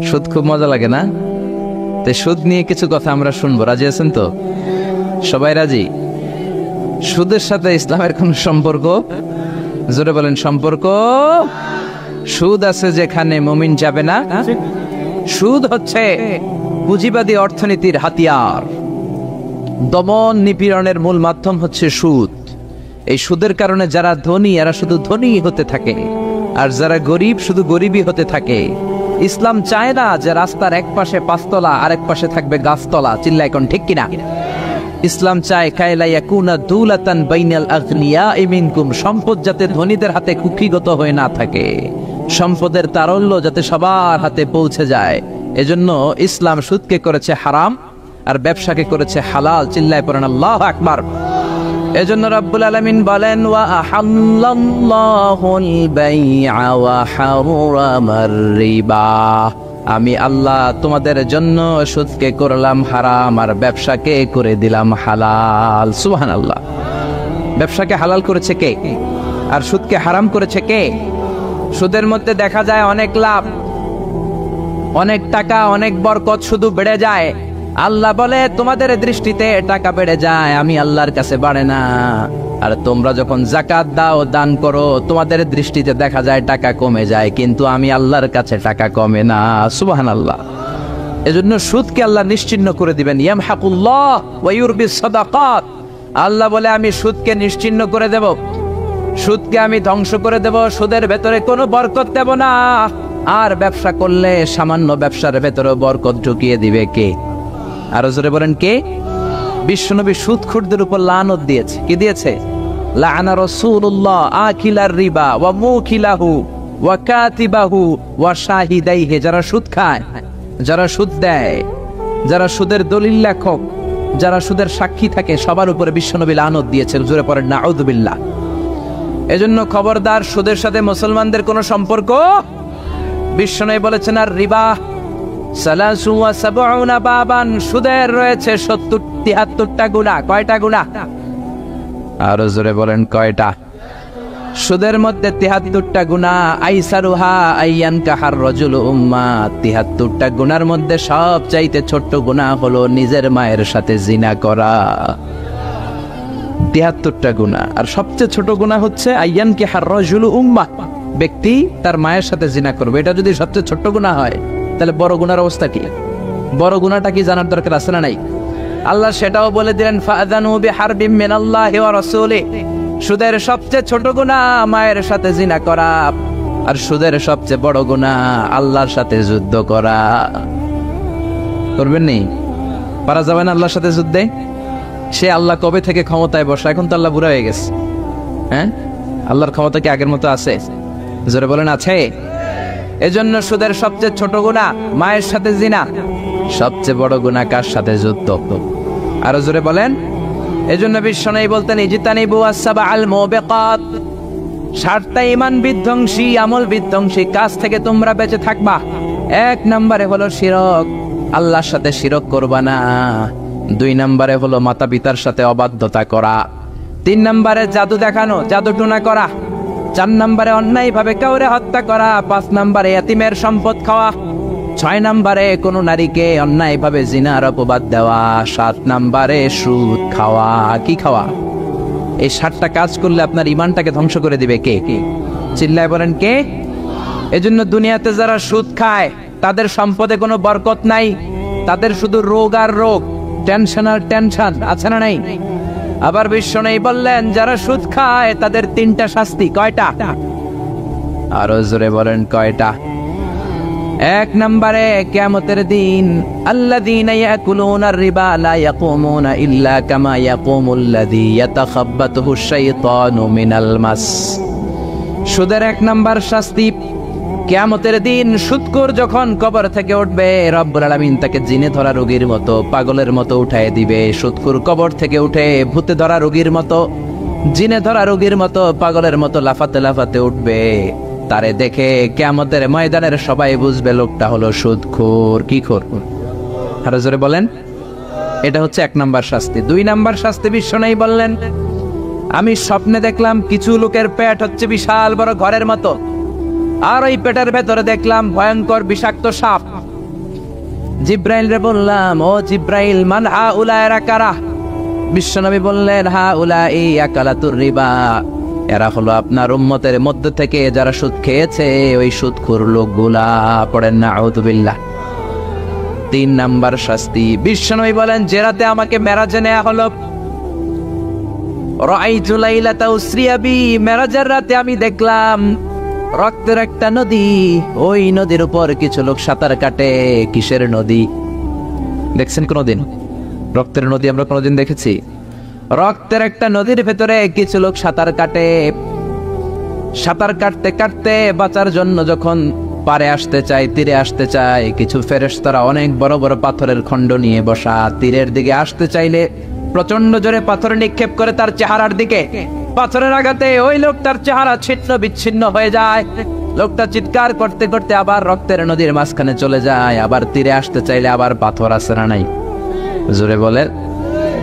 সুদ খুব মজা লাগে না? তো সুদ নিয়ে কিছু কথা আমরা শুনবো, রাজি আছেন তো? সবাই রাজি? সুদের সাথে ইসলামের কোন সম্পর্ক? জোরে বলেন, সম্পর্ক। সুদ আছে যেখানে মুমিন যাবে না। সুদ হচ্ছে পুঁজিবাদী অর্থনীতির হাতিয়ার। দমন নিপীড়নের মূল মাধ্যম হচ্ছে সুদ। এই সুদের কারণে যারা ধনী এরা শুধু ধনী হতে থাকে, আর যারা গরিব শুধু গরিবই হতে থাকে। ইসলাম চায় না যে রাস্তার এক পাশে পাঁচতলা আর এক পাশে থাকবে গাছতলা। চিল্লা এখন ঠিক কিনা? ইসলাম চায় কায়লা ইয়াকুনা দুলাতান বাইনাল আগনিয়াই মিনকুম, সম্পদ যাতে ধনীদের হাতে কুক্ষিগত হয়ে না থাকে, সম্পদের তারল্য যাতে সবার হাতে পৌঁছে যায়। এজন্য ইসলাম সুদকে করেছে হারাম আর ব্যবসাকে করেছে হালাল। চিল্লায় পড়েন আল্লাহু আকবার। এজন্য রব্বুল আলামিন বলেন, ওয়া আহাল্লাল্লাহুল বাইআ ওয়া হারামার রিবা, আমি আল্লাহ তোমাদের জন্য সুদকে করলাম হারাম আর ব্যবসাকে করে দিলাম হালাল। সুবহানাল্লাহ। ব্যবসাকে হালাল করেছে কে আর সুদকে হারাম করেছে কে? সুদের মধ্যে দেখা যায় অনেক লাভ, অনেক টাকা, অনেক বরকত, শুধু বেড়ে যায়। আল্লাহ বলে তোমাদের দৃষ্টিতে টাকা বেড়ে যায়, আমি আল্লাহর কাছে বাড়ে না। আর তোমরা যখন যাকাত দাও, দান করো, তোমাদের দৃষ্টিতে দেখা যায় টাকা কমে যায়, কিন্তু আমি আল্লাহর কাছে টাকা কমে না। সুবহানাল্লাহ। এজন্য সুদকে আল্লাহ নিশ্চিহ্ন করে দিবেন। ইয়ামহাকুল্লাহ ওয়া ইউরবিস সাদাকাত, আল্লাহ বলে আমি সুদকে নিশ্চিহ্ন করে দেব, সুদকে আমি ধ্বংস করে দেব, সুদের ভেতরে কোনো বরকত দেব না। আর ব্যবসা করলে সামান্য ব্যবসার ভেতরে বরকত ঢুকিয়ে দিবে কে? আরো জোরে বলেন কে? বিশ্বনবী সুদখোরদের উপর লানত দিয়েছে। কি দিয়েছে? লাআনা রাসূলুল্লাহ আকিলার রিবা ওয়া মুকিলাহু ওয়া কাতিবাহু ওয়া শাহিদাইহি, যারা সুদ খায়, যারা সুদ দেয়, যারা সুদের দলিল লেখক, যারা সুদের সাক্ষী থাকে, সবার উপরে বিশ্বনবী লানত দিয়েছেন। জোরে পড়েন নাউযুবিল্লাহ। এজন্য খবরদার, সুদের সাথে মুসলমানদের কোনো সম্পর্ক। বিশ্বনবী বলেছেন, আর রিবা সালাসু ওয়া সাবউনা বাবান, সুদের রয়েছে 73টা গুনাহ। কয়টা গুনাহ? আরো জোরে বলেন কয়টা? সুদের মধ্যে 73টা গুনাহ। আইসারুহা আইয়ান কাহার রাজুল উম্মা, 73টা গুনার মধ্যে সবচাইতে ছোট্ট গুনাহ হলো নিজের মায়ের সাথে জিনা করা। 73টা গুনাহ, আর সবচেয়ে ছোট গুনাহ হচ্ছে আইয়ান কাহার রাজুল উম্মা, ব্যক্তি তার মায়ের সাথে জিনা করবে। এটা যদি সবচেয়ে ছোট্ট গুনাহ হয়, তাহলে বড় গুনার অবস্থা কি? বড় গুনাহটা কি জানার দরকার আছে না নাই? আল্লাহ সেটাও বলে দিলেন, ফাআযানু বিহারবিম মিনাল্লাহি ওয়া রাসূলিহি, সুদের সবচেয়ে ছোট গুনাহ মায়ের সাথে জিনা করা, আর সুদের সবচেয়ে বড় গুনাহ আল্লাহর সাথে যুদ্ধ করা। করবেন নি? পারা যাবে না আল্লাহর সাথে যুদ্ধে? সে আল্লাহ কবে থেকে ক্ষমতায় বসা? এখন তো আল্লাহ বুড়া হয়ে গেছে। হ্যাঁ, আল্লাহর ক্ষমতা কি আগের মতো আছে? জোরে বলেন আছে? এজন্য সুদের সবচেয়ে ছোট গুনাহ মায়ের সাথে জিনা, সবচেয়ে বড় গুনাহ কার সাথে? যুদ্ধ। আরো জোরে বলেন। এজন্য বিশ্বনবী বলতেন, ইজতানিবু আস-সাবআল মুবিকাত, 7টা ঈমান বিধ্বংসী, আমল বিধ্বংসী কাজ থেকে তোমরা বেঁচে থাকবা। 1 নম্বরে হলো শিরক, আল্লাহর সাথে শিরক করবা না। 2 নম্বরে হলো মাতা পিতার সাথে অবাধ্যতা করা। 3 নম্বরে জাদু দেখানো, জাদু টুনা করা। 4 নম্বরে অন্যায় ভাবে কাউরে হত্যা করা। 5 নম্বরে এতিমের সম্পদ খাওয়া। 6 নম্বরে কোন নারীকে অন্যায় ভাবে জিনার অপবাদ দেওয়া। 7 নম্বরে সুদ খাওয়া। কি খাওয়া? এই 7টা কাজ করলে আপনার ঈমানটাকে ধ্বংস করে দিবে কে? চিল্লায় বলেন কে? এজন্য দুনিয়াতে যারা সুদ খায় তাদের সম্পদে কোনো বরকত নাই, তাদের শুধু রোগ আর রোগ, টেনশন আর টেনশন। আছে না নাই? আবার বিশ্বনবী বললেন, যারা সুদ খায় তাদের 3টা শাস্তি। কয়টা? আরো জোরে বলেন কয়টা? 1 নম্বরে কিয়ামতের দিন, আল্লাযীনা ইয়াকুলুনার রিবা লা ইয়াকুমুনা ইল্লা কামা ইয়াকুমুল্লাযী ইয়াতাখাব্বাতুহু শাইতানু মিনাল মাস। সুদের 1 নম্বর শাস্তি, কিয়ামতের দিন সুদখোর যখন কবর থেকে উঠবে, রব্বুল আলামিন তাকে জিনে ধরা রোগীর মতো, পাগলের মতো উঠায় দিবে। সুদখোর কবর থেকে উঠে ভূতে ধরা রোগীর মতো, জিনে ধরা রোগীর মতো, পাগলের মতো লাফাতে লাফাতে উঠবে। তারে দেখে কিয়ামতের ময়দানের সবাই বুঝবে লোকটা হলো সুদখোর। কি খোর? আরো জোরে বলেন। এটা হচ্ছে 1 নম্বর শাস্তি। 2 নম্বর শাস্তি বিশ্বনবী বললেন, আমি স্বপ্নে দেখলাম কিছু লোকের পেট হচ্ছে বিশাল বড় ঘরের মতো, আর ওই পেটের ভেতরে দেখলাম ভয়ঙ্কর বিষাক্ত সাপ। জিব্রাইল রে বললাম, ও জিব্রাইল, মান হাউলা, এরা কারা? বিশ্বনবী বললেন, হাউলাই আকালাতুর রিবা, এরা হলো আপনার উম্মতের মধ্য থেকে যারা সুদ খেয়েছে, ওই সুদখোর লোকগুলা। পড়েন না আউযুবিল্লাহ। 3 নাম্বার শাস্তি। বিশ্বনবী বলেন, যে রাতে আমাকে মেরাজে নেওয়া হলো, রাআইতু লাইলাতা উসরিয়া বি, মেরাজের রাতে আমি দেখলাম রক্তের একটা নদী, ওই নদীর উপর কিছু লোক সাঁতার কাটে। কিসের নদী? দেখছেন কোনদিন রক্তের নদী? আমরা কোনদিন দেখেছি? রক্তের একটা নদীর ভেতরে কিছু লোক সাঁতার কাটে। সাঁতার কাটতে কাটতে বাঁচার জন্য যখন পারে আসতে চায়, তীরে আসতে চায়, কিছু ফেরেশতারা অনেক বড় বড় পাথরের খণ্ড নিয়ে বসা, তীরের দিকে আসতে চাইলে প্রচন্ড জোরে পাথর নিক্ষেপ করে তার চেহারার দিকে। পাথরের আঘাতে ওই লোকটার চেহারা ছিন্ন বিচ্ছিন্ন হয়ে যায়। লোকটা চিৎকার করতে করতে আবার রক্তের নদীর মাঝখানে চলে যায়। আবার তীরে আসতে চাইলে আবার পাথর আছে না নাই? জোরে বলেন।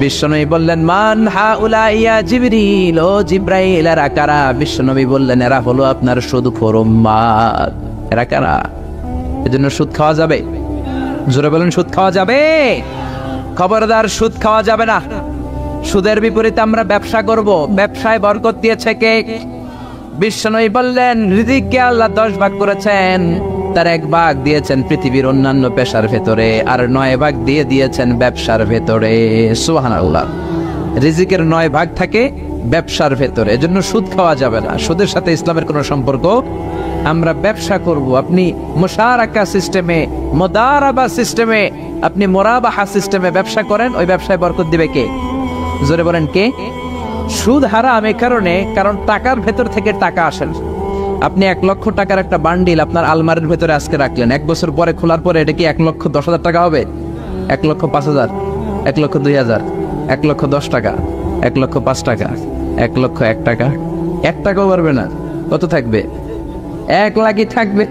বিশ্বনবী বললেন, মান হাউলা ইয়া জিবরিল, ও জিব্রাইল, এরা কারা? বিশ্বনবী বললেন, এরা হলো আপনার সুদখোর উম্মত। এরা কারা? এজন্য সুদ খাওয়া যাবে? জোরে বলেন, সুদ খাওয়া যাবে? খবরদার, সুদ খাওয়া যাবে না। সুদের বিপরীতে আমরা ব্যবসা করব। ব্যবসায় বরকত দিয়েছে কে? বিশ্বনবী বললেন, রিজিককে আল্লাহ 10 ভাগ করেছেন, তার 1 ভাগ দিয়েছেন পৃথিবীর অন্যান্য পেশার ভেতরে, আর 9 ভাগ দিয়ে দিয়েছেন ব্যবসার ভেতরে। সুবহানাল্লাহ। রিজিকের 9 ভাগ থাকে ব্যবসার ভেতরে, এজন্য সুদ খাওয়া যাবে না। সুদের সাথে ইসলামের কোনো সম্পর্ক। আমরা ব্যবসা করব। আপনি মুশারাকা সিস্টেমে, মুদারাবা সিস্টেমে, আপনি মুরাবাহা সিস্টেমে ব্যবসা করেন, ওই ব্যবসায় বরকত দিবে কে? জোরে বলেন, কে? সুদ হারাম এই কারণে, কারণ টাকার ভেতর থেকে টাকা আসে না। আপনি 1 লক্ষ টাকার একটা বান্ডিল আপনার আলমারির ভেতরে আজকে রাখলেন, 1 বছর পরে খোলার পরে এটা কি 1,10,000 টাকা হবে? 1,05,000, 1,02,000, 1,10,000 টাকা, 1,05,000 টাকা, 1,01,000 টাকা? 1 টাকাও পারবে না। কত থাকবে? 1 লাখই থাকবে।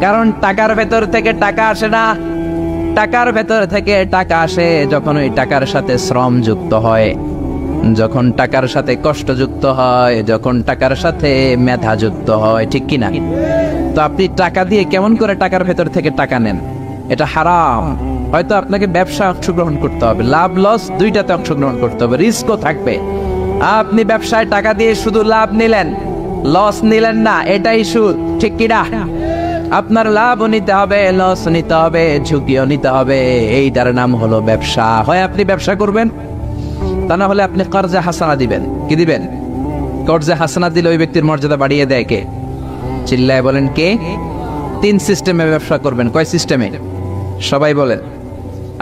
কারণ টাকার ভেতর থেকে টাকা আসে না। টাকার ভেতর থেকে টাকা আসে যখন ওই টাকার সাথে শ্রম যুক্ত হয়, যখন টাকার সাথে কষ্ট যুক্ত হয়, যখন টাকার সাথে মেধা যুক্ত হয়। ঠিক কি না? তো আপনি টাকা দিয়ে কেমন করে টাকার ভেতর থেকে টাকা নেন? এটা হারাম। হয়তো আপনাকে ব্যবসা অংশগ্রহণ করতে হবে, লাভ লস দুইটাতে অংশগ্রহণ করতে হবে, রিস্কও থাকবে। আপনি ব্যবসায় টাকা দিয়ে শুধু লাভ নিলেন, লস নিলেন না, এটাই সুদ। ঠিক কি না? আপনার লাভও নিতে হবে, লস নিতে হবে, ঝুঁকিও নিতে হবে। এইটার নাম হলো ব্যবসা। হয় আপনি ব্যবসা করবেন, তা না হলে আপনি কর্জে হাসানা দিবেন। কি দিবেন? কর্জে হাসানা দিলে ওই ব্যক্তির মর্যাদা বাড়িয়ে দেয় কে? চিল্লায় বলেন, কে? 3 সিস্টেমে ব্যবসা করবেন। কয় সিস্টেমে? সবাই বলেন,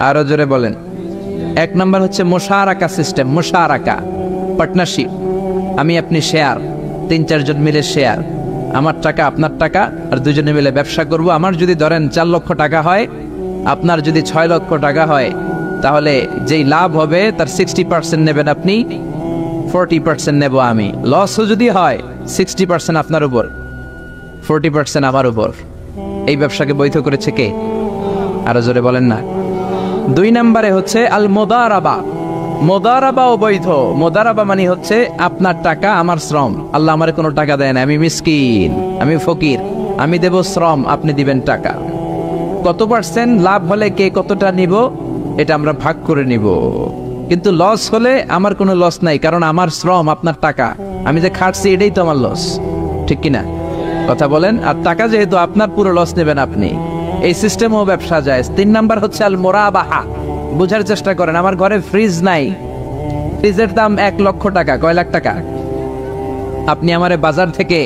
আরো জোরে বলেন। 1 নাম্বার হচ্ছে মুশারাকা সিস্টেম। মুশারাকা, পার্টনারশিপ। আমি আপনি শেয়ার, 3-4 জন মিলে শেয়ার, আমার টাকা আপনার টাকা, আর দুজনে মিলে ব্যবসা করব। আমার যদি ধরেন 4 লক্ষ টাকা হয়, আপনার যদি 6 লক্ষ টাকা হয়, তাহলে যেই লাভ হবে তার 60% নেবেন আপনি, 40% নেব আমি। লসও যদি হয় 60% আপনার উপর, 40% আমার উপর। এই ব্যবসাকে বৈধ করেছে কে? আরো জোরে বলেন না। 2 নম্বরে হচ্ছে আল মুদারাবা। মুদারাবাও বৈধ। মুদারাবা মানে হচ্ছে আপনার টাকা আমার শ্রম। আল্লাহ আমারে কোনো টাকা দেয় না, আমি মিসকিন, আমি ফকির, আমি দেব শ্রম, আপনি দিবেন টাকা। কত পার্সেন্ট লাভ হলে কে কতটা নিব এটা আমরা ভাগ করে নিব। কিন্তু লস হলে আমার কোনো লস নাই, কারণ আমার শ্রম আপনার টাকা, আমি যে খাটছি এটাই তো আমার লস। ঠিক কিনা? কথা বলেন। আর টাকা যেহেতু আপনার, পুরো লস নেবেন আপনি। এই সিস্টেমও ব্যবসা যায়। 3 নাম্বার হচ্ছে আল মুরাবাহা। বুঝার চেষ্টা করেন। আমার ঘরে ফ্রিজ নাই, ফ্রিজের দাম 1 লক্ষ টাকা। কয় লাখ টাকা? আপনি আমারে বাজার থেকে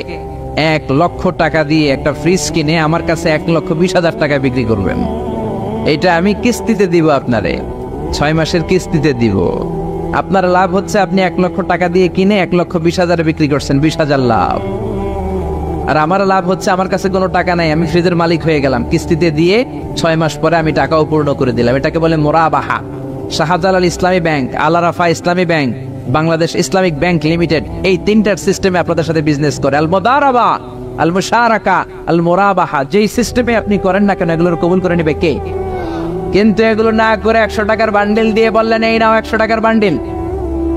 1 লক্ষ টাকা দিয়ে একটা ফ্রিজ কিনে আমার কাছে 1,20,000 টাকা বিক্রি করবেন। এটা আমি কিস্তিতে দিব আপনারে, 6 মাসের কিস্তিতে দিব। আপনার লাভ হচ্ছে আপনি 1 লক্ষ টাকা দিয়ে কিনে 1,20,000 বিক্রি করছেন, 20,000 লাভ। আর আমার লাভ হচ্ছে আমার কাছে কোনো টাকা নাই, আমি ফ্রিজের মালিক হয়ে গেলাম, কিস্তিতে দিয়ে 6 মাস পরে আমি টাকাও পূর্ণ করে দিলাম। এটাকে বলে মুরাবাহা। শাহজালাল ইসলামী ব্যাংক, আল রাফা ইসলামী bank, Bangladesh Islamic bank limited, এই 3টার সিস্টেমে আপনাদের সাথে বিজনেস করে। আল মুদারাবা, আল মুশারাকা, আল মুরাবাহা। যেই সিস্টেমে আপনি করেন না কেন, এগুলোর কবুল করে নেবে কে? কিন্তু এগুলো না করে 100 টাকার বান্ডিল দিয়ে বললেন এই নাও 100 টাকার বান্ডিল,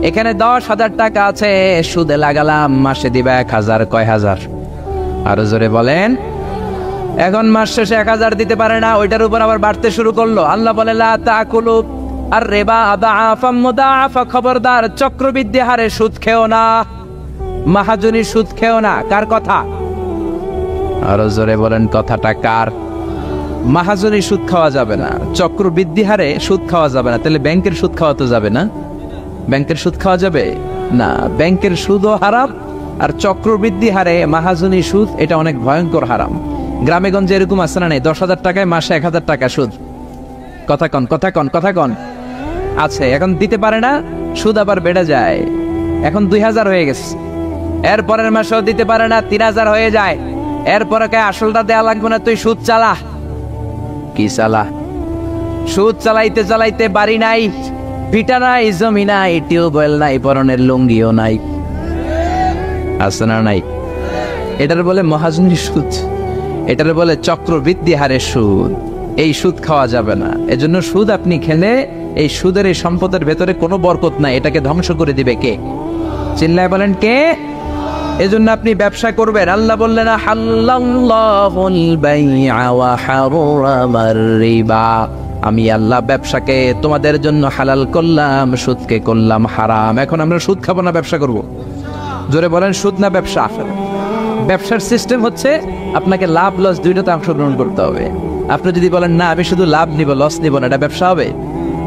এখানে 10,000 টাকা আছে, সুদে লাগালাম, মাসে দিবা 1,000। কয় হাজার? আরো জোরে বলেন। এখন মাস শেষে 1000 দিতে পারে না, ওইটার উপর আবার বাড়তে শুরু করলো। আল্লাহ বলে লা তাকুলু আর রিবা আদাআফাম মুদাআফা, খবরদার চক্রবৃদ্ধি হারে সুদ খেও না, মাহাজনী সুদ খেও না। কার কথা? আরো জোরে বলেন, কথাটা কার? মাহাজনী সুদ খাওয়া যাবে না, চক্রবৃদ্ধি হারে সুদ খাওয়া যাবে না। তাহলে ব্যাংকের সুদ খাওয়া তো যাবে না? ব্যাংকের সুদ খাওয়া যাবে না, ব্যাংকের সুদও হারাম, আর চক্রবৃদ্ধি হারে মাহাজনী সুদ, এটা অনেক ভয়ঙ্কর হারাম। গ্রামে গঞ্জে এরকম আছে না? নেই? 10,000 টাকায় মাসে 1000 টাকা সুদ। কথা কন, কথা কন, কথা কন। আছে, এখন দিতে পারে না, সুদ আবার বেড়ে যায়। এখন 2000 হয়ে গেছে, এরপরের মাসেও দিতে পারে না, 3000 হয়ে যায়। এরপরে কে আসলটা দেয়া লাগবে না, তুই সুদ চালা। কি চালা? সুদ চালাইতে চালাইতে বাড়ি নাই, ভিটা নাই, জমি নাই, টিউবওয়েল নাই, পরনের লুঙ্গিও নাই। আছে না নাই? এটার বলে মহাজনী সুদ, এটার বলে চক্রবৃদ্ধি হারে সুদ। এই সুদ খাওয়া যাবে না। এজন্য সুদ আপনি খেলে এই সুদের এই সম্পদের ভেতরে কোনো বরকত নাই, এটাকে ধ্বংস করে দিবে কে? চিল্লায় বলেন কে? এজন্য আপনি ব্যবসা করবেন। আল্লাহ বললেন হাল্লাল্লাহুল বাইআ ওয়া হারামার রিবা, আমি আল্লাহ ব্যবসাকে তোমাদের জন্য হালাল করলাম, সুদকে করলাম হারাম। এখন আমরা সুদ খাবো না, ব্যবসা করব। জোরে বলেন, সুদ না ব্যবসা? ব্যবসার সিস্টেম হচ্ছে আপনাকে লাভ লস দুইটাতে অংশগ্রহণ করতে হবে। আপনি যদি বলেন না আমি শুধু লাভ নিব, লস নিব না, এটা ব্যবসা হবে?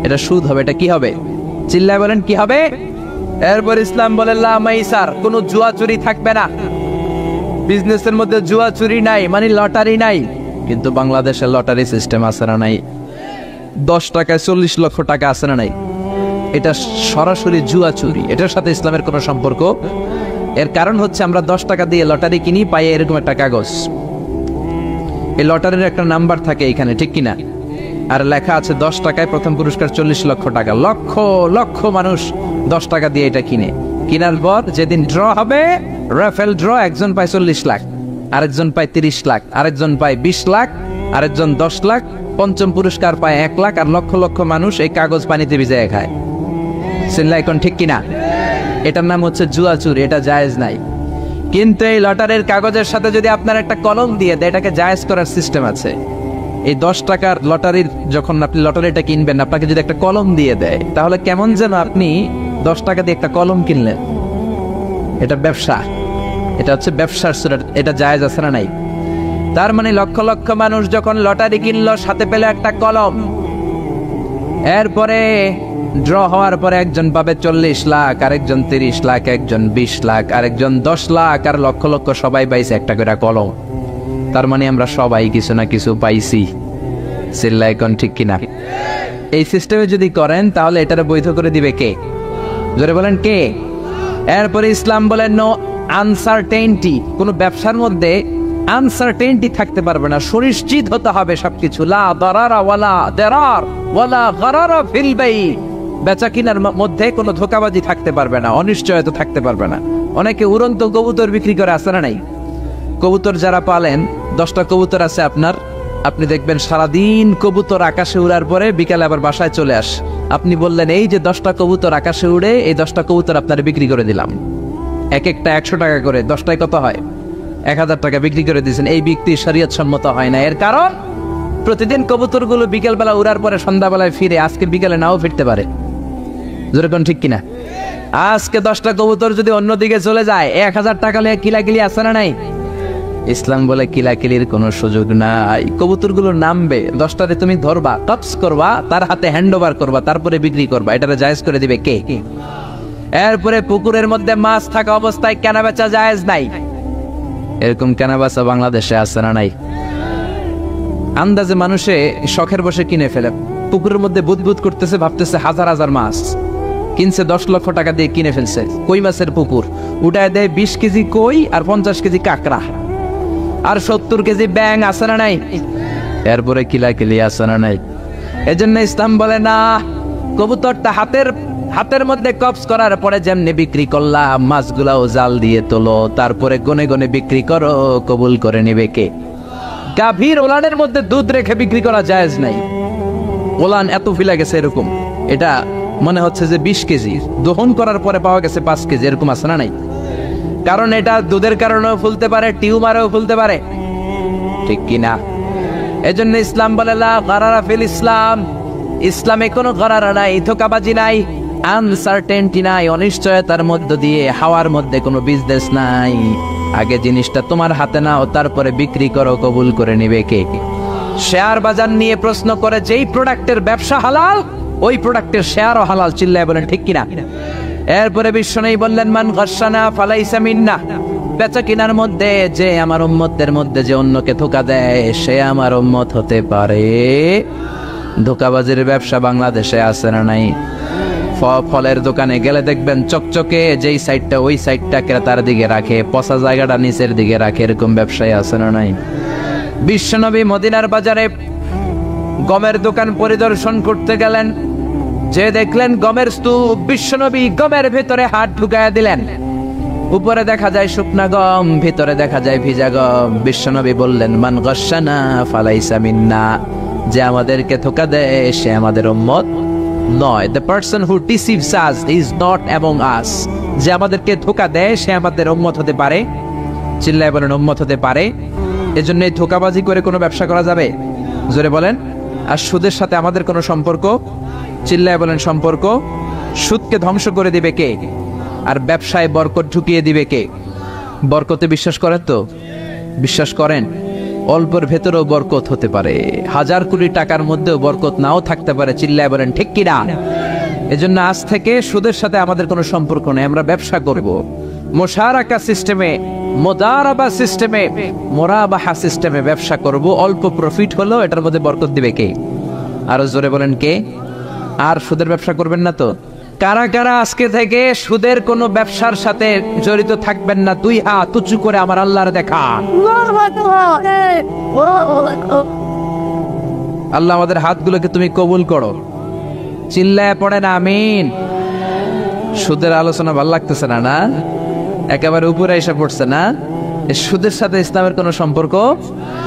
এটা সুদ হবে। এটা কি হবে? চিল্লায় বলেন, কি হবে? এরপর ইসলাম বলে লা মাইসার, কোনো জুয়া চুরি থাকবে না। বিজনেসের মধ্যে জুয়া চুরি নাই, মানে লটারি নাই। কিন্তু বাংলাদেশে লটারি সিস্টেম আছে না নাই? 10 টাকায় 40 লক্ষ টাকা আছে না নাই? এটা সরাসরি জুয়া চুরি, এটার সাথে ইসলামের কোনো সম্পর্ক। এর কারণ হচ্ছে আমরা 10 টাকা দিয়ে লটারি কিনি, পাই এরকম একটা কাগজ, এই লটারির একটা নাম্বার থাকে এখানে, ঠিক কিনা? আর লেখা আছে 10 টাকায় প্রথম পুরস্কার 40 লক্ষ টাকা। লক্ষ লক্ষ মানুষ 10 টাকা দিয়ে এটা কিনে। কেনার পর যেদিন ড্র হবে, রাফেল ড্র, একজন পায় 40 লাখ, আরেকজন পায় 30 লাখ, আরেকজন পায় 20 লাখ, আরেকজন 10 লাখ, পঞ্চম পুরস্কার পায় 1 লাখ, আর লক্ষ লক্ষ মানুষ এই কাগজ পানিতে ভিজায় খায়। চিল্লায় কোন, ঠিক কিনা? এটার নাম হচ্ছে জুয়া চুরি, এটা জায়েজ নাই। কিন্তু এই লটারির কাগজের সাথে যদি আপনার একটা কলম দিয়ে দেয়, এটাকে জায়েজ করার সিস্টেম আছে। এই 10 টাকার লটারির, যখন আপনি লটারিটা কিনবেন, আপনাকে যদি একটা কলম দিয়ে দেয়, তাহলে কেমন যেন আপনি 10 টাকা দিয়ে একটা কলম কিনলেন। এটা ব্যবসা, এটা হচ্ছে ব্যবসার সুরা, এটা জায়েজ আছে না নাই? তার মানে লক্ষ লক্ষ মানুষ যখন লটারি কিনলো, সাথে পেলে একটা কলম। এরপরে ড্র হওয়ার পরে একজন পাবে 40 লাখ, আরেকজন 30 লাখ, একজন 20 লাখ, আরেকজন 10 লাখ, আর লক্ষ লক্ষ সবাই পাইছে একটা করে কলম। তার মানে আমরা সবাই কিছু না কিছু পাইছি। চিল্লায় কোন, ঠিক কিনা? এই সিস্টেমে যদি করেন, তাহলে এটারে বৈধ করে দিবে কে? জোরে বলেন, কে? এরপরে ইসলাম বলেন নো আনসার্টেইনটি, কোন ব্যবসার মধ্যে আনসার্টেইনটি থাকতে পারবে না, সুনিশ্চিত হতে হবে সবকিছু। লা দারারা ওয়ালা দারার ওয়ালা গারারা ফিল বাই, বেচা কিনার মধ্যে কোনো ধোঁকাবাজি থাকতে পারবে না, অনিশ্চয়তা থাকতে পারবে না। অনেকে উড়ন্ত কবুতর বিক্রি করে, আছে না নাই? কবুতর যারা পালেন, 10টা কবুতর আছে আপনার, আপনি দেখবেন সারাদিন কবুতর আকাশে উড়ার পরে বিকালে আবার বাসায় চলে আস। আপনি বললেন এই যে 10টা কবুতর আকাশে উড়ে, এই 10টা কবুতর আপনার বিক্রি করে দিলাম, এক একটা 100 টাকা করে, 10টায় কত হয়? 1000 টাকা বিক্রি করে দিয়েছেন। এই বিক্রি শরীয়ত সম্মত হয় না। এর কারণ প্রতিদিন কবুতরগুলো বিকেলবেলা উড়ার পরে সন্ধ্যাবেলায় ফিরে, আজকে বিকেলে নাও ফিরতে পারে। যেরকম, ঠিক কিনা? আজকে 10টা কবুতর যদি অন্যদিকে চলে যায়, 1000 টাকা নিয়ে কিলাকিলি আছে না নাই? ইসলাম বলে কিলাকিলির কোনো সুযোগ নাই। কবুতরগুলো নামবে, 10টারে তুমি ধরবা, টপস করবা, তার হাতে হ্যান্ড ওভার করবা, তারপরে বিক্রি করবা। এটারে জায়েজ করে দিবে কে? এরপরে পুকুরের মধ্যে মাছ থাকা অবস্থায় কেনা বেচা জায়েজ নাই। এরকম কেনা বেচা বাংলাদেশে আছে না নাই? আন্দাজে মানুষে শখের বসে কিনে ফেলে, পুকুরের মধ্যে বুদবুদ করতেছে, ভাবতেছে হাজার হাজার মাছ কিনছে, 10 লক্ষ টাকা দিয়ে কিনে ফেলছে। কই মাছের পুকুর, উঠায় দেয় 20 কেজি কই আর 50 কেজি কাঁকড়া আর 70 কেজি ব্যাং, আছে না নাই? এরপরে কিলাকিলি, আছে না নাই? এজন্য ইসলাম বলে না, কবুতরটা হাতের মধ্যে কবজ করার পরে যেমনি বিক্রি করলাম, মাছগুলাও জাল দিয়ে তোলো, তারপরে গনে গনে বিক্রি করো, কবুল করে নিবে কে? গাভীর ওলানের মধ্যে দুধ রেখে বিক্রি করা জায়েজ নাই। ওলান এত ফিলা গেছে, এরকম এটা মনে হচ্ছে যে 20 কেজি, দহন করার পরে পাওয়া গেছে 5 কেজি, এরকম আছে না নাই? কারণ এটা দুধের কারণেও ফুলতে পারে, টিউমারেও ফুলতে পারে, ঠিক কিনা? এজন্য ইসলাম বলে লা গারারা ফিল ইসলাম, ইসলামে কোনো গারারা নাই, ধোঁকাবাজি নাই, আনসার্টেনটি নাই, অনিশ্চয়তার মধ্য দিয়ে হাওয়ার মধ্যে কোনো বিজনেস নাই। আগে জিনিসটা তোমার হাতে নাও, তারপরে বিক্রি করো, কবুল করে নিবে কে? শেয়ার বাজার নিয়ে প্রশ্ন করে যেই প্রোডাক্টের ব্যবসা হালাল ওই প্রোডাক্টের শেয়ারও হালাল, চিল্লায় বলেন ঠিক কিনা? এরপরে বিশ্বনবী বললেন মান গাশশানা ফালাইসা মিন্না, বেচা কিনার মধ্যে যে আমার উম্মতের মধ্যে যে অন্যকে ধোঁকা দেয় সে আমার উম্মত হতে পারে। ধোঁকাবাজির ব্যবসা বাংলাদেশে আছে না নাই? ফলের দোকানে গেলে দেখবেন চকচকে যেই সাইডটা ওই সাইডটা ক্রেতার দিকে রাখে, পচা জায়গাটা নিচের দিকে রাখে, এরকম ব্যবসায় আছে না নাই? বিশ্বনবী মদিনার বাজারে গমের দোকান পরিদর্শন করতে গেলেন, যে দেখলেন গমের স্তূপ, বিশ্বনবী গমের ভেতরে হাত ঢুকায়া দিলেন। উপরে দেখা যায় শুকনা গম, ভিতরে দেখা যায় ভিজা গম। বিশ্বনবী বললেন মান গাশশানা ফালাইসা মিন্না, যে আমাদেরকে ধোঁকা দেয় সে আমাদের উম্মত নয়। The person who deceives us is not among us, যে আমাদেরকে ধোঁকা দেয় সে আমাদের উম্মত হতে পারে, চিল্লায় বলেন উম্মত হতে পারে। এজন্য এই ধোঁকাবাজি করে কোনো ব্যবসা করা যাবে? জোরে বলেন। আর সুদের সাথে আমাদের কোনো সম্পর্ক? চিল্লায় বলেন সম্পর্ক। সুদকে ধ্বংস করে দিবে কে? আর ব্যবসায় বরকত ঢুকিয়ে দিবে কে? বরকতে বিশ্বাস করেন তো? বিশ্বাস করেন? অল্পের ভেতরেও বরকত হতে পারে, হাজার কোটি টাকার মধ্যেও বরকত নাও থাকতে পারে, চিল্লায় বলেন ঠিক কিনা? এজন্য আজ থেকে সুদের সাথে আমাদের কোনো সম্পর্ক নেই, আমরা ব্যবসা করব মুশারাকা সিস্টেমে, মুদারাবা সিস্টেমে, মুরাবাহা সিস্টেমে ব্যবসা করব। অল্প প্রফিট হলো এটার মধ্যে বরকত দিবে কে? আরো জোরে বলেন কে? আর সুদের ব্যবসা করবেন না তো? কারা কারা আজকে থেকে সুদের কোনো ব্যবসার সাথে জড়িত থাকবেন না? দুই হাত উঁচু করে আমার আল্লাহর দেখা। আল্লাহ আমাদের হাতগুলোকে তুমি কবুল করো, চিল্লায় পড়েন আমিন। সুদের আলোচনা ভালো লাগতেছে না? না একেবারে উপরে এসে পড়ছে না? সুদের সাথে ইসলামের কোনো সম্পর্ক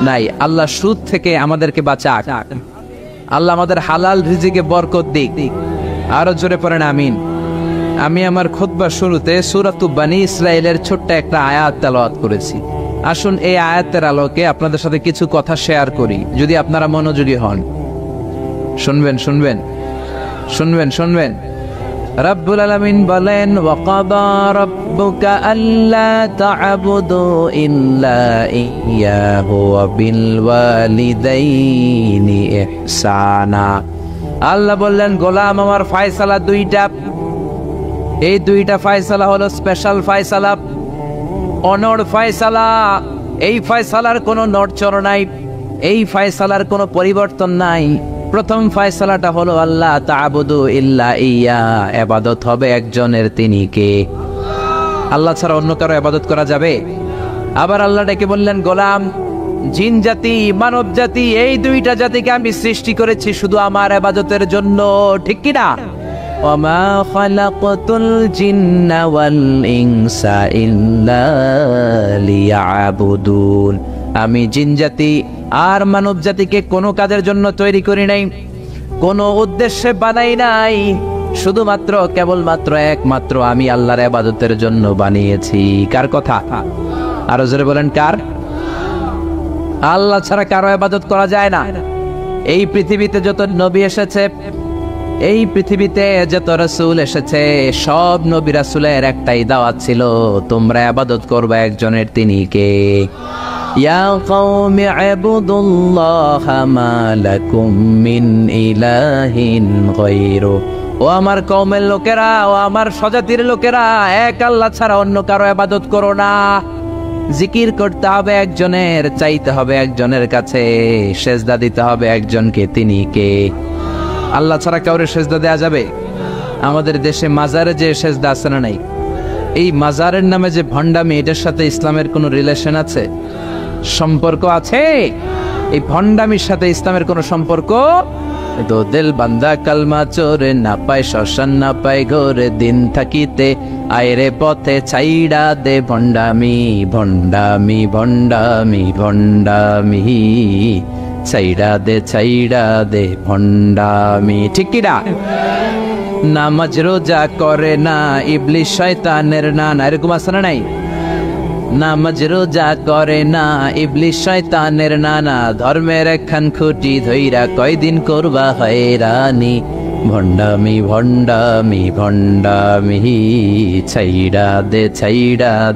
নাই। আল্লাহ সুদ থেকে আমাদেরকে বাঁচাক, আল্লাহ আমাদের হালাল রিজিকে বরকত দিক। আরো জোরে পড়েন আমিন। আমি আমার খুতবার শুরুতে সূরাত বনী ইসরাইলের ছোট্ট একটা আয়াত তেলাওয়াত করেছি। আসুন এই আয়াতের আলোকে আপনাদের সাথে কিছু কথা শেয়ার করি, যদি আপনারা মনোযোগী হন। শুনবেন শুনবেন শুনবেন শুনবেন। রব্বুল আলামিন বলেন ওয়াকাদা রাব্বুকা আল্লা তা'বুদু ইল্লা ইয়্যাহু ওয়া বিল ওয়ালিদাইনি ইহসানা। আল্লাহ বললেন গোলাম আমার ফয়সালা দুইটা, এই দুইটা ফয়সালা হলো স্পেশাল ফয়সালা, অনড় ফয়সালা। এই ফয়সালার কোনো নড়চড় নাই, এই ফয়সালার কোনো পরিবর্তন নাই। প্রথম ফয়সালাটা হলো আল্লাহ তা'বুদু ইল্লা ইয়্যা, ইবাদত হবে একজনের, তিনি কে? আল্লাহ ছাড়া অন্য কারো ইবাদত করা যাবে? আবার আল্লাহ ডেকে বললেন গোলাম জিন জাতি মানব জাতি এই দুইটা জাতিকে আমি সৃষ্টি করেছি শুধু আমার ইবাদতের জন্য, ঠিক কি না? ওয়ামা খালাকাতুল জিন্না ওয়াল ইনসা ইল্লা লিয়াবুদুন, আমি জিন জাতি আর মানব জাতিকে কোনো কাজের জন্য তৈরি করি নাই, কোনো উদ্দেশ্যে বানাই নাই, শুধুমাত্র কেবলমাত্র একমাত্র আমি আল্লাহর ইবাদতের জন্য বানিয়েছি। কার কথা? আরো জোরে বলেন কার? আল্লাহ ছাড়া কারো ইবাদত করা যায় না। এই পৃথিবীতে যত নবী এসেছে, এই পৃথিবীতে যত রাসূল এসেছে, সব নবী রাসূলের একটাই দাওয়াত ছিল, তোমরা ইবাদত করবে একজনের, তিনি কে? ইয়া কওমি ইবুদুল্লাহা মা লাকুম মিন ইলাহিন গায়রু, ও আমার কওমের লোকেরা, ও আমার স্বজাতির লোকেরা, এক আল্লাহ ছাড়া অন্য কারো ইবাদত করো না। জিকির করতে হবে একজনের, চাইতে হবে একজনের কাছে, সেজদা দিতে হবে একজনকে, তিনি কে? আল্লাহ ছাড়া কাউরে সেজদা দেয়া যাবে? আমাদের দেশে মাজারে যে সেজদা আছে না নাই, এই মাজারের নামে যে ভণ্ডামি, এটার সাথে ইসলামের কোনো রিলেশন আছে? সম্পর্ক আছে? এই ভণ্ডামির সাথে ইসলামের কোনো সম্পর্ক? তো দিল বান্দা কালমা চোরে, না পায় শ্মশান না পায় ঘরে, দিন থাকিতে আয়রে পথে ছাইড়া দে ভণ্ডামি ভণ্ডামি ভণ্ডামি ভণ্ডামি, ছাইড়া দে ভণ্ডামি, ঠিক কি না? নামাজ রোজা করে না, ইবলিশ শয়তানের নানা, এরকম আছে না নাই? নামাজ রোজা করে না, ইবলিস শয়তানের নানা, ধর্মের একখান খুঁটি ধইরা কয়দিন করবা হয়রানি। ভণ্ডামি ভণ্ডামি ভণ্ডামি, ছাইড়া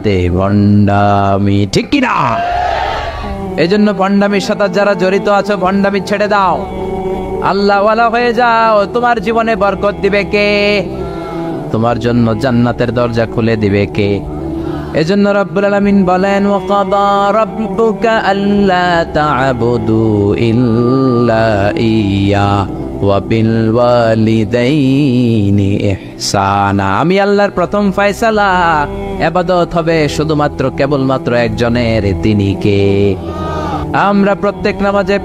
দে ভণ্ডামি, ঠিক কিনা? এজন্য ভণ্ডামির সাথে যারা জড়িত আছো, ভণ্ডামি ছেড়ে দাও, আল্লাহওয়ালা হয়ে যাও। তোমার জীবনে বরকত দিবে কে? তোমার জন্য জান্নাতের দরজা খুলে দিবে কে? এজন্য রব্বুল আলামিন বলেন, ওয়াকাদা রাব্বুকা আল্লা তা'বুদু ইল্লা ইয়্যা ওয়া বিল ওয়ালিদাইনি ইহসানা। আমি আল্লাহর প্রথম ফয়সালা, ইবাদত হবে শুধুমাত্র কেবলমাত্র একজনের, তিনি কে? আমরা প্রত্যেক নামাজে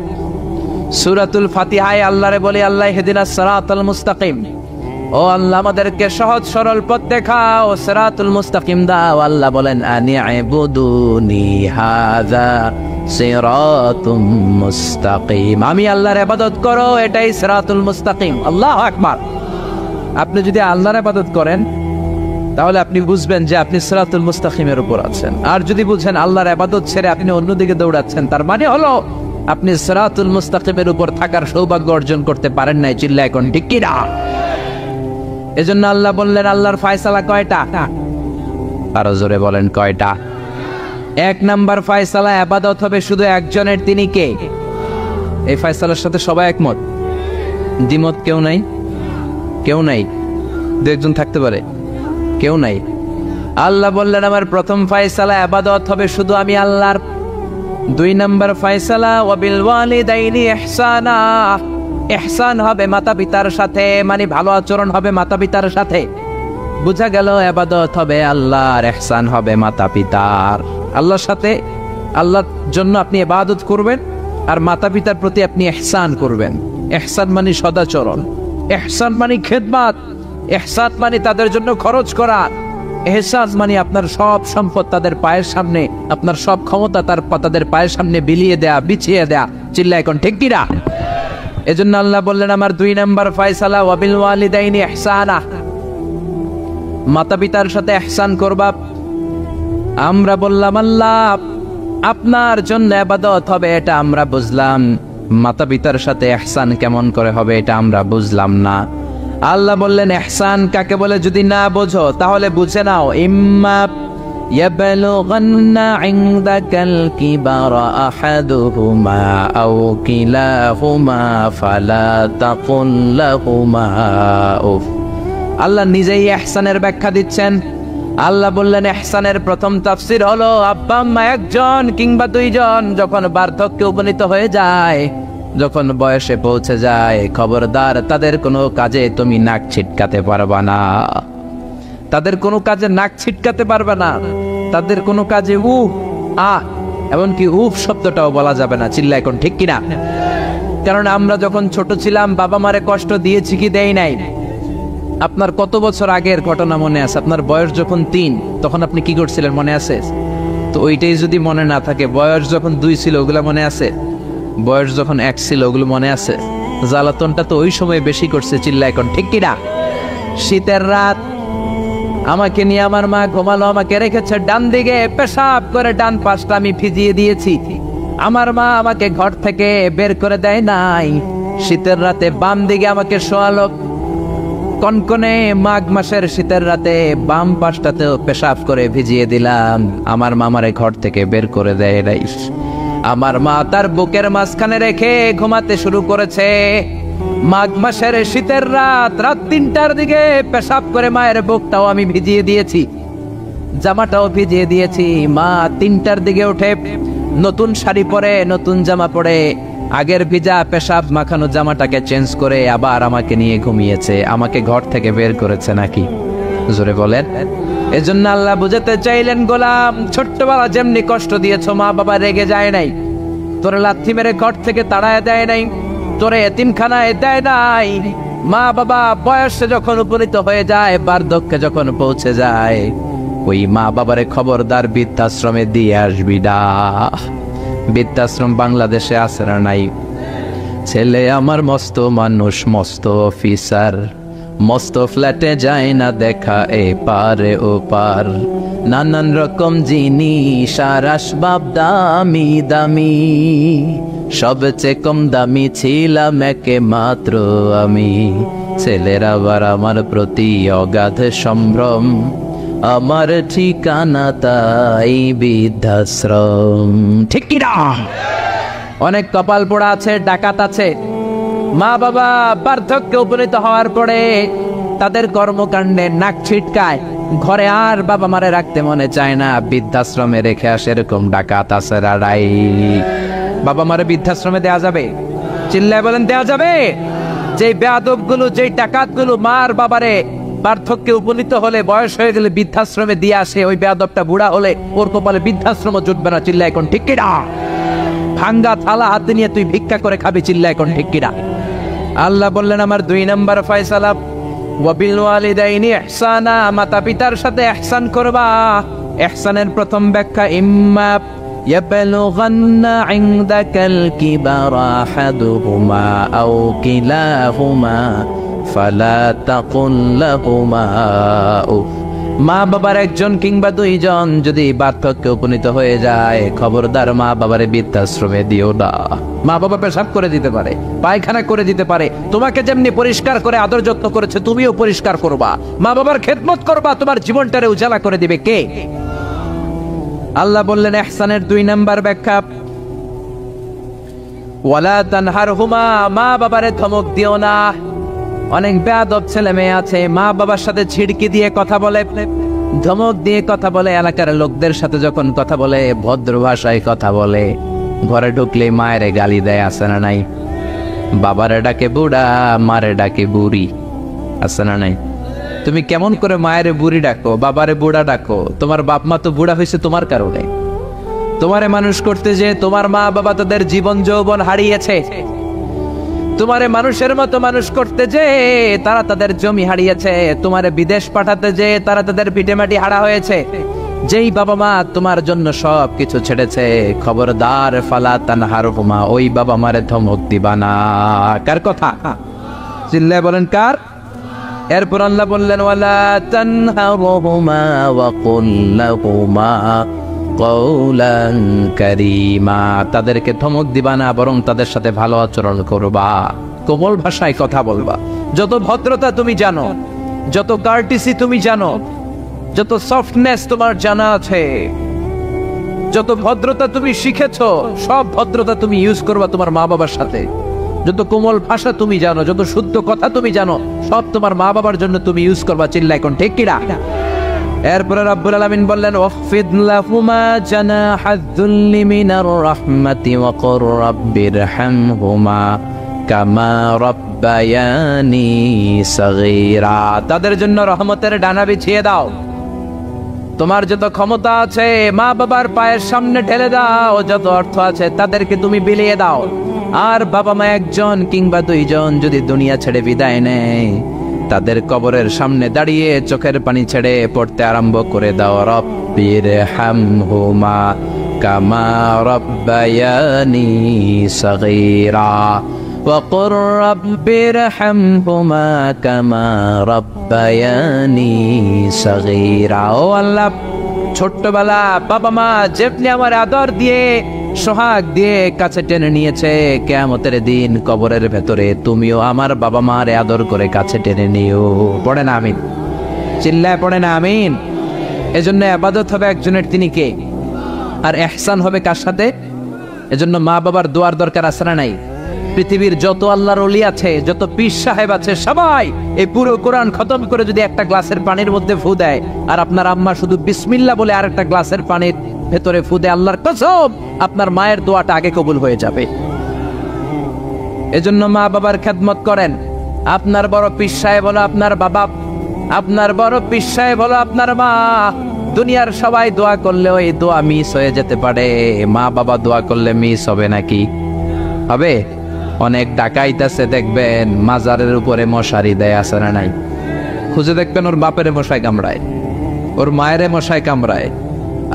সূরাতুল ফাতিহায় আল্লাহরে বলি, আল্লাহ ইহদিনাস সিরাতাল মুস্তাকিম, ও আল্লাহ আমাদেরকে সহজ সরল পথ দেখাও, সিরাতুল মুস্তাকিম দাও। আল্লাহ বলেন, আনি'বুদুনি হাযা সিরাতুম মুস্তাকিম, আমি আল্লাহর ইবাদত করো, এটাই সিরাতুল মুস্তাকিম। আল্লাহু আকবার। আপনি যদি আল্লাহর ইবাদত করেন তাহলে আপনি বুঝবেন যে আপনি সিরাতুল মুস্তাকিমের উপর আছেন। আর যদি বুঝেন আল্লাহর ইবাদত ছেড়ে আপনি অন্যদিকে দৌড়াচ্ছেন, তার মানে হলো আপনি সিরাতুল মুস্তাকিমের উপর থাকার সৌভাগ্য অর্জন করতে পারেন নাই। চিল্লায় এখন ঠিক কি না? এজন্য আল্লাহ বললেন, আল্লাহর ফয়সালা কয়টা? আরো জোরে বলেন, কয়টা? এক নাম্বার ফয়সালা, ইবাদত হবে শুধু একজনের, তিনি কে? এই ফয়সালার সাথে সবাই একমত? দ্বিমত কেউ নাই? কেউ নাই? দু একজন থাকতে পারে, কেউ নাই। আল্লাহ বললেন, আমার প্রথম ফয়সালা, ইবাদত হবে শুধু আমি আল্লাহর। দুই নাম্বার ফয়সালা, ওয়া বিল ওয়ালিদাইনি ইহসানা, ইহসান হবে মাতা পিতার সাথে, মানে ভালো আচরণ হবে মাতা পিতার সাথে। বুঝা গেল, ইবাদত হবে আল্লাহর, ইহসান হবে মাতা পিতার। আল্লাহর সাথে, আল্লাহর জন্য আপনি ইবাদত করবেন, আর মাতা পিতার প্রতি আপনি ইহসান করবেন। ইহসান মানে সদাচরণ, ইহসান মানে খেদমত, ইহসান মানে তাদের জন্য খরচ করা, ইহসান মানে আপনার সব সম্পদ তাদের পায়ের সামনে, আপনার সব ক্ষমতা তাদের পায়ের সামনে বিলিয়ে দেয়া, বিছিয়ে দেয়া। চিল্লা এখন ঠিক কিনা? এজন্য আল্লাহ বললেন, আমার দুই নাম্বার ফয়সালা, ওয়া বিল ওয়ালিদাইনি ইহসানা, মাতা পিতার সাথে ইহসান করবা। আমরা বললাম, আল্লাহ আপনার জন্য ইবাদত হবে, এটা আমরা বুঝলাম, মাতা পিতার সাথে ইহসান কেমন করে হবে এটা আমরা বুঝলাম না। আল্লাহ বললেন, ইহসান কাকে বলে যদি না বোঝো তাহলে বুঝে নাও, ইম্মা ইয়াবলুগান্না ইনদাকাল কিবারা আহাদুহুমা আও কিলাহুমা ফালা তাকুল লাহুমা উফ। আল্লাহ নিজেই ইহসানের ব্যাখ্যা দিচ্ছেন। আল্লাহ বললেন, ইহসানের প্রথম তাফসীর হলো, আব্বা আম্মা একজন কিংবা দুইজন যখন বার্ধক্যে উপনীত হয়ে যায়, যখন বয়সে পৌঁছে যায়, খবরদার তাদের কোনো কাজে তুমি নাক ছিটকাতে পারবা না, তাদের কোনো কাজে নাক ছিটকাতে পারবে না, তাদের কোনো কাজে এমনকি উফ শব্দটাও বলা যাবে না। চিল্লা এখন ঠিক কিনা? কারণ আমরা যখন ছোট ছিলাম বাবা মারে কষ্ট দিয়েছি কি দেই নাই? আপনার কত বছর আগের ঘটনা মনে আছে? আপনার বয়স যখন 3 তখন আপনি কি করছিলেন মনে আছে? তো ওইটাই যদি মনে না থাকে, বয়স যখন 2 ছিল ওগুলা মনে আছে? বয়স যখন 1 ছিল ওগুলো মনে আছে? জ্বালাতনটা তো ওই সময় বেশি করছে। চিল্লা এখন ঠিক কিনা? শীতের রাত, আমাকে নিয়ে আমার মা ঘুমালো, আমাকে রেখেছে ডান দিকে, পেশাব করে ডান পাশটা আমি ভিজিয়ে দিয়েছি। আমার মা আমাকে ঘর থেকে বের করে দেয় নাই, শীতের রাতে বাম দিকে আমাকে শোয়ালো। কনকনে মাঘ মাসের শীতের রাতে বাম পাশটাতেও পেশাব করে ভিজিয়ে দিলাম, আমার মা আমারে ঘর থেকে বের করে দেয় নাই। আমার মা তার বুকের মাঝখানে রেখে ঘুমাতে শুরু করেছে। মাঘ মাসের শীতের রাত 3টার দিকে পেশাব করে মায়ের বুকটাও আমি ভিজিয়ে দিয়েছি, জামাটাও ভিজিয়ে দিয়েছি। মা 3টার দিকে উঠে নতুন শাড়ি পরে, নতুন জামা পরে, আগের ভিজা পেশাব মাখানো জামাটাকে চেঞ্জ করে আবার আমাকে নিয়ে ঘুমিয়েছে। আমাকে ঘর থেকে বের করেছে নাকি? জোরে বলেন। এজন্য আল্লাহ বুঝাতে চাইলেন, গোলাম ছোট্টবেলা যেমনি কষ্ট দিয়েছো, মা বাবা রেগে যায় নাই, তোরে লাথি মেরে ঘর থেকে তাড়ায় দেয় নাই, তোরে এতিমখানায় দেয় নাই। মা বাবা বয়সে যখন উপনীত হয়ে যায়, বার্ধক্যে যখন পৌঁছে যায়, ওই মা বাবারে খবরদার বৃদ্ধাশ্রমে দিয়ে আসবি না। বৃদ্ধাশ্রম বাংলাদেশে আছে না নাই? ছেলে আমার মস্ত মানুষ, মস্ত অফিসার, মস্ত ফ্ল্যাটে যায় না দেখা এ পারে ও পার, নানান রকম জিনিস আর আসবাব দামি দামি, সবচেয়ে কম দামি ছিলাম একে মাত্র আমি। ছেলের আবার আমার প্রতি অগাধ সম্ভ্রম, আমার ঠিকানা তাই বৃদ্ধাশ্রম। ঠিক কি না? অনেক কপাল পোড়া আছে, ডাকাত আছে, মা বাবা বার্ধক্যে উপনীত হওয়ার পরে তাদের কর্মকাণ্ডে নাক ছিটকায়, ঘরে আর বাবা মারে রাখতে মনে চায় না, বৃদ্ধাশ্রমে রেখে আসে। এরকম ডাকাত আছে রাড়াই। বাবা মারে বৃদ্ধাশ্রমে দেয়া যাবে? চিল্লায় বলেন দেয়া যাবে? যে বেয়াদব গুলো, যে ডাকাত গুলো মার বাবারে বার্ধক্যে উপনীত হলে, বয়স হয়ে গেলে বৃদ্ধাশ্রমে দিয়ে আসে, ওই বেয়াদবটা বুড়া হলে ওর কপালে বৃদ্ধাশ্রম জুটবে না। চিল্লা এখন ঠিক কিনা? ভাঙ্গা থালা হাতে নিয়ে তুই ভিক্ষা করে খাবি। চিল্লা এখন ঠিক কিনা? আল্লাহ বললেন আমার 2 নম্বর ফয়সালা, ওয়াবিল ওয়ালিদাইনি ইহসানা, মাতা পিতার সাথে ইহসান করবা। ইহসানের প্রথম ব্যাখ্যা, ইম্মা ইয়াবলুগান্না ইনদাকাল কিবারা আহাদুহুমা আও কিলাহুমা ফালা তাকুল লাহুমা উফ। মা বাবার একজন কিংবা 2 জন যদি বার্ধক্যে উপনীত হয়ে যায়, খবরদার মা বাবারে বৃদ্ধাশ্রমে দিও না। মা বাবা পেশাব করে দিতে পারে, পায়খানা করে দিতে পারে, তোমাকে যেমনি পরিষ্কার করে আদর যত্ন করেছে তুমিও পরিষ্কার করবা, মা বাবার খেদমত করবা, তোমার জীবনটারে উজালা করে দিবে কে? আল্লাহ বললেন ইহসানের 2 নম্বর ব্যাখ্যা, ওয়ালা তানহারহুমা, মা বাবারে ধমক দিও না। অনেক বেয়াদব ছেলে মেয়ে আছে, মা বাবার সাথে ছিড়কি দিয়ে কথা বলে, ধমক দিয়ে কথা বলে, এলাকার লোকদের সাথে যখন কথা বলে ভদ্র ভাষায় কথা বলে, ঘরে ঢুকলে মায়ের গালি দেয়, আছে না নাই? বাবারে ডাকে বুড়া, মারে ডাকে বুড়ি, আছে না নাই? তুমি কেমন করে মায়ের বুড়ি ডাকো, বাবারে বুড়া ডাকো? তোমার বাপ মা তো বুড়া হয়েছে তোমার কারণে। তোমারে মানুষ করতে যে তোমার মা বাবা তাদের জীবন যৌবন হারিয়েছে, তোমারে মানুষের মতো মানুষ করতে যে তারা তাদের জমি হারিয়েছে, তোমারে বিদেশ পাঠাতে যে তারা তাদের ভিটেমাটি হারা হয়েছে। যেই বাবা মা তোমার জন্য সব কিছু ছেড়েছে, খবরদার ফালা তানহারহুমা, ওই বাবা মারে ধমক দিবা না। কার কথা? চিল্লায় বলেন কার? এরপর আল্লাহ বললেন ওয়ালা তানহারহুমা ওয়া কুল লাহুমা কওলান কারীমা, তাদেরকে ধমক দিবা না, বরং তাদের সাথে ভালো আচরণ করবা, কোমল ভাষায় কথা বলবা। যত ভদ্রতা তুমি জানো, যত কার্টিসি তুমি জানো, যত সফটনেস তোমার জানা আছে, যত ভদ্রতা তুমি শিখেছো, সব ভদ্রতা তুমি ইউজ করবা তোমার মা বাবার সাথে। যত কোমল ভাষা তুমি জানো, যত শুদ্ধ কথা তুমি জানো, সব তোমার মা বাবার জন্য তুমি ইউজ করবা। চিল্লা এখন ঠিক কিনা? এরপরে রব্বুল আলামিন বললেন ওয়াখফিদ লাহুমা জানাহায-যুল্লি মিনার রাহমাতি ওয়া কুর রাব্বিরহামহুমা কামা রাব্বায়ানি সাগীরা, তাদের জন্য রহমতের ডানা বিছিয়ে দাও। তোমার যত ক্ষমতা আছে মা বাবার পায়ের সামনে ঢেলে দাও, যত অর্থ আছে তাদেরকে তুমি বিলিয়ে দাও। আর বাবা মা 1 জন কিংবা 2 জন যদি দুনিয়া ছেড়ে বিদায় নেয়, তাদের কবরের সামনে দাঁড়িয়ে চোখের পানি ছেড়ে পড়তে আরম্ভ করে দাও, রব্বিরহামহুমা কামা রাব্বায়ানি সাগীরা ওয়া কুর রাব্বিরহামহুমা কামা রাব্বায়ানি সাগীরা। ও আল্লাহ, ছোট্টবেলা বাবা মা যেমনি আমার আদর দিয়ে সোহাগ দিয়ে কাছে টেনে নিয়েছে, কিয়ামতের দিন কবরের ভেতরে তুমিও আমার বাবা মারে আদর করে কাছে টেনে নিও। পড়ে না আমিন? চিল্লায় পড়ে না আমিন? এজন্য ইবাদত হবে একজনের, তিনি কে? আর ইহসান হবে কার সাথে? এজন্য মা বাবার দোয়ার দরকার আছে না নাই? পৃথিবীর যত আল্লাহর ওলি আছে, যত পীর সাহেব আছে, সবাই এই পুরো কোরআন খতম করে যদি একটা গ্লাসের পানির মধ্যে ফু দেয়, আর আপনার আম্মা শুধু বিসমিল্লাহ বলে আর একটা গ্লাসের পানির ভেতরে ফু দেয়, আল্লাহর কসম আপনার মায়ের দোয়াটা আগে কবুল হয়ে যাবে। এজন্য মা বাবার খেদমত করেন। আপনার বড় পীর সাহেব হলো আপনার বাবা, আপনার বড় পীর সাহেব হলো আপনার মা। দুনিয়ার সবাই দোয়া করলে ওই দোয়া মিস হয়ে যেতে পারে, মা বাবা দোয়া করলে মিস হবে নাকি? হবে? অনেক ডাকাইত আছে দেখবেন মাজারের উপরে মশারি দেয়, আছে না নাই? খুঁজে দেখবেন ওর বাপের মশাই কামড়ায়, ওর মায়ের মশাই কামড়ায়,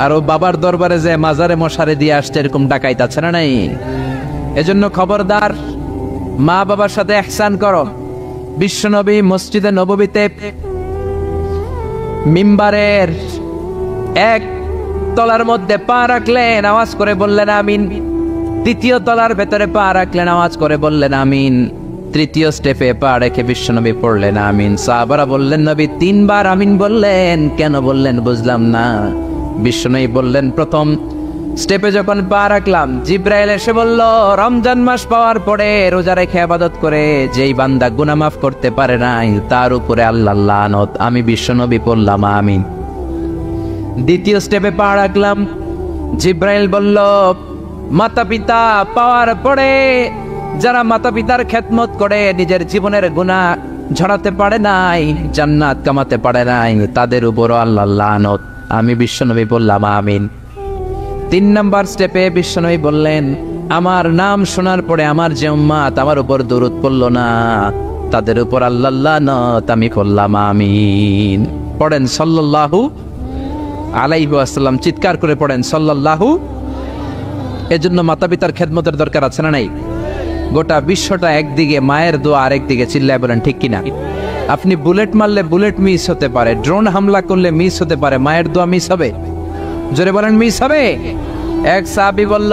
আর ও বাবার দরবারে যে মাজারে মশারি দিয়ে আসছে, এরকম ডাকাইত আছে না নাই? এজন্য খবরদার, মা বাবার সাথে ইহসান করো। বিশ্বনবী মসজিদে নববীতে মিম্বারের এক তলার মধ্যে পা রাখলেন, আওয়াজ করে বললেন আমিন। দ্বিতীয় তলার ভেতরে পা রাখলেন, আওয়াজ করে বললেন আমিন। তৃতীয় স্টেপে পা রেখে বিশ্বনবী পড়লেন আমিন। সাহাবারা বললেন, নবী তিনবার আমিন বললেন, কেন বললেন বুঝলাম না। বিশ্বনবী বললেন, প্রথম স্টেপে যখন পা রাখলাম, জিব্রাইল এসে বলল, রমজান মাস পাওয়ার পরে রোজা রেখে ইবাদত করে যেই বান্দা গুনাহ মাফ করতে পারে নাই, তার উপরে আল্লাহর লানত। আমি বিশ্বনবী পড়লাম আমিন। দ্বিতীয় স্টেপে পা রাখলাম, জিব্রাইল বলল, মাতা পিতা পাওয়ার পরে যারা মাতা পিতার খেদমত করে নিজের জীবনের গুনাহ ঝরাতে পারে নাই, জান্নাত কামাতে পারে নাই, তাদের উপরও আল্লাহর লানত। আমি বিশ্বনবী বললাম আমিন। তিন নাম্বার স্টেপে বিশ্বনবী বললেন, আমার নাম শোনার পরে আমার যে উম্মাত আমার উপর দরুদ পড়ল না, তাদের উপর আল্লাহর লানত। আমি বললাম আমিন। পড়েন সাল্লাল্লাহু আলাইহি ওয়াসাল্লাম, চিৎকার করে পড়েন সাল্লাল্লাহু। এজন্য মাতা পিতার খেদমতের দরকার আছে না নাই? গোটা বিশ্বটা একদিকে, মায়ের দোয়া আরেকদিকে। চিল্লায় বলেন ঠিক কিনা? আপনি বুলেট মারলে বুলেট মিস হতে পারে, ড্রোন হামলা করলে মিস হতে পারে, মায়ের দোয়া মিস হবে? জোরে বলেন মিস হবে? এক সাহাবী বলল,